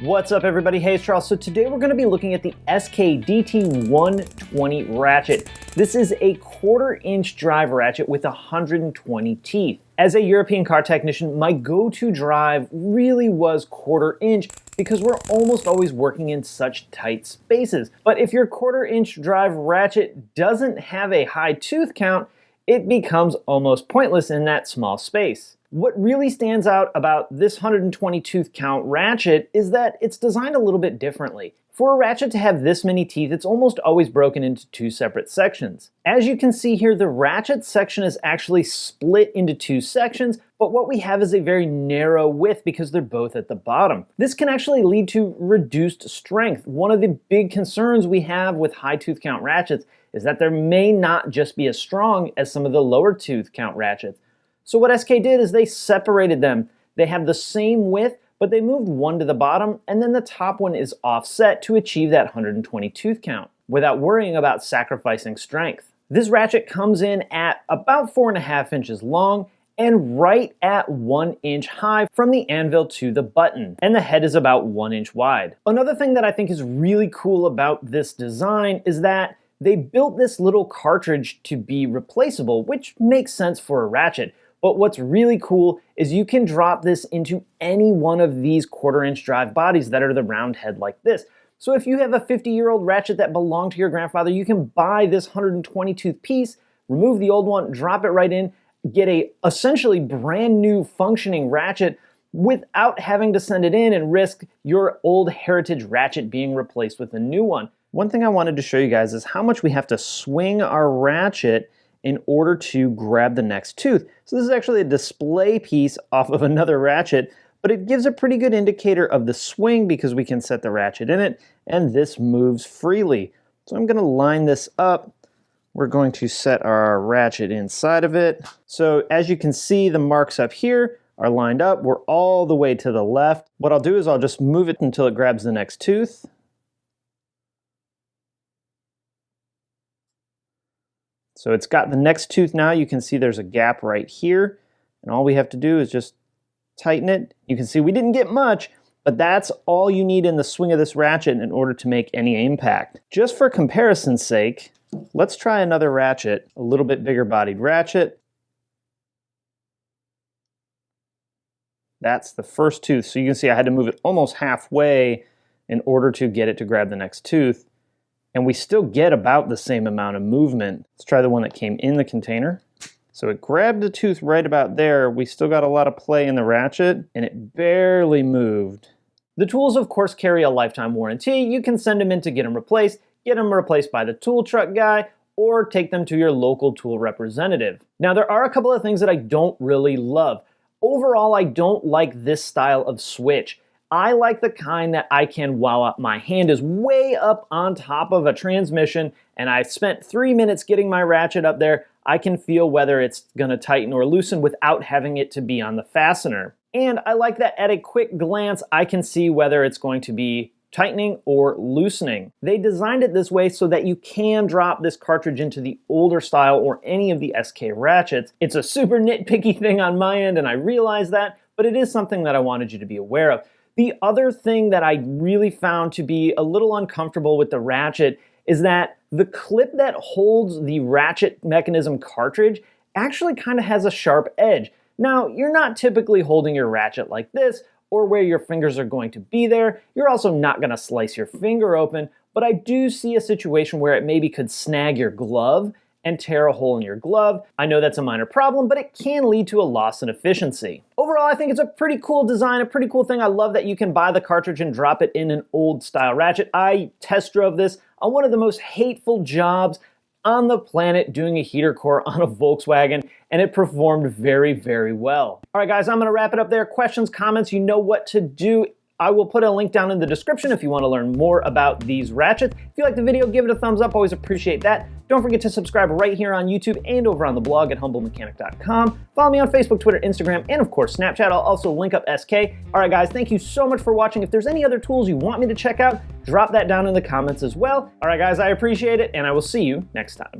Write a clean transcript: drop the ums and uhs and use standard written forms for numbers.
What's up everybody, hey, it's Charles. So today we're going to be looking at the SK DT120 ratchet. This is a 1/4 inch drive ratchet with 120 teeth. As a European car technician, my go-to drive really was 1/4 inch because we're almost always working in such tight spaces. But if your 1/4 inch drive ratchet doesn't have a high tooth count, it becomes almost pointless in that small space. What really stands out about this 120 tooth count ratchet is that it's designed a little bit differently. For a ratchet to have this many teeth, it's almost always broken into 2 separate sections. As you can see here, the ratchet section is actually split into 2 sections, but what we have is a very narrow width because they're both at the bottom. This can actually lead to reduced strength. One of the big concerns we have with high tooth count ratchets is that they may not just be as strong as some of the lower tooth count ratchets. So what SK did is they separated them. They have the same width, but they moved one to the bottom, and then the top one is offset to achieve that 120 tooth count without worrying about sacrificing strength. This ratchet comes in at about 4.5 inches long and right at 1 inch high from the anvil to the button, and the head is about 1 inch wide. Another thing that I think is really cool about this design is that they built this little cartridge to be replaceable, which makes sense for a ratchet. But what's really cool is you can drop this into any one of these 1/4 inch drive bodies that are the round head like this. So if you have a 50-year-old ratchet that belonged to your grandfather, you can buy this 120 tooth piece, remove the old one, drop it right in, get a essentially brand new functioning ratchet without having to send it in and risk your old heritage ratchet being replaced with a new one. One thing I wanted to show you guys is how much we have to swing our ratchet in order to grab the next tooth. So this is actually a display piece off of another ratchet, but it gives a pretty good indicator of the swing because we can set the ratchet in it, and this moves freely. So I'm gonna line this up. We're going to set our ratchet inside of it. So as you can see, the marks up here are lined up. We're all the way to the left. What I'll do is I'll just move it until it grabs the next tooth. So it's got the next tooth now. You can see there's a gap right here. And all we have to do is just tighten it. You can see we didn't get much, but that's all you need in the swing of this ratchet in order to make any impact. Just for comparison's sake, let's try another ratchet, a little bit bigger bodied ratchet. That's the first tooth. So you can see I had to move it almost halfway in order to get it to grab the next tooth. And we still get about the same amount of movement. Let's try the one that came in the container. So it grabbed the tooth right about there. We still got a lot of play in the ratchet, and it barely moved. The tools, of course, carry a lifetime warranty. You can send them in to get them replaced by the tool truck guy, or take them to your local tool representative. Now, there are a couple of things that I don't really love. Overall, I don't like this style of switch. I like the kind that I can, while my hand is way up on top of a transmission and I've spent 3 minutes getting my ratchet up there, I can feel whether it's gonna tighten or loosen without having it to be on the fastener. And I like that at a quick glance, I can see whether it's going to be tightening or loosening. They designed it this way so that you can drop this cartridge into the older style or any of the SK ratchets. It's a super nitpicky thing on my end, and I realize that, but it is something that I wanted you to be aware of. The other thing that I really found to be a little uncomfortable with the ratchet is that the clip that holds the ratchet mechanism cartridge actually kind of has a sharp edge. Now, you're not typically holding your ratchet like this or where your fingers are going to be there. You're also not going to slice your finger open, but I do see a situation where it maybe could snag your glove and tear a hole in your glove. I know that's a minor problem, but it can lead to a loss in efficiency. Overall, I think it's a pretty cool design, a pretty cool thing. I love that you can buy the cartridge and drop it in an old style ratchet. I test drove this on one of the most hateful jobs on the planet, doing a heater core on a Volkswagen, and it performed very, very well. All right, guys, I'm gonna wrap it up there. Questions, comments, you know what to do. I will put a link down in the description if you want to learn more about these ratchets. If you like the video, give it a thumbs up. Always appreciate that. Don't forget to subscribe right here on YouTube and over on the blog at HumbleMechanic.com. Follow me on Facebook, Twitter, Instagram, and of course Snapchat. I'll also link up SK. All right, guys, thank you so much for watching. If there's any other tools you want me to check out, drop that down in the comments as well. All right, guys, I appreciate it, and I will see you next time.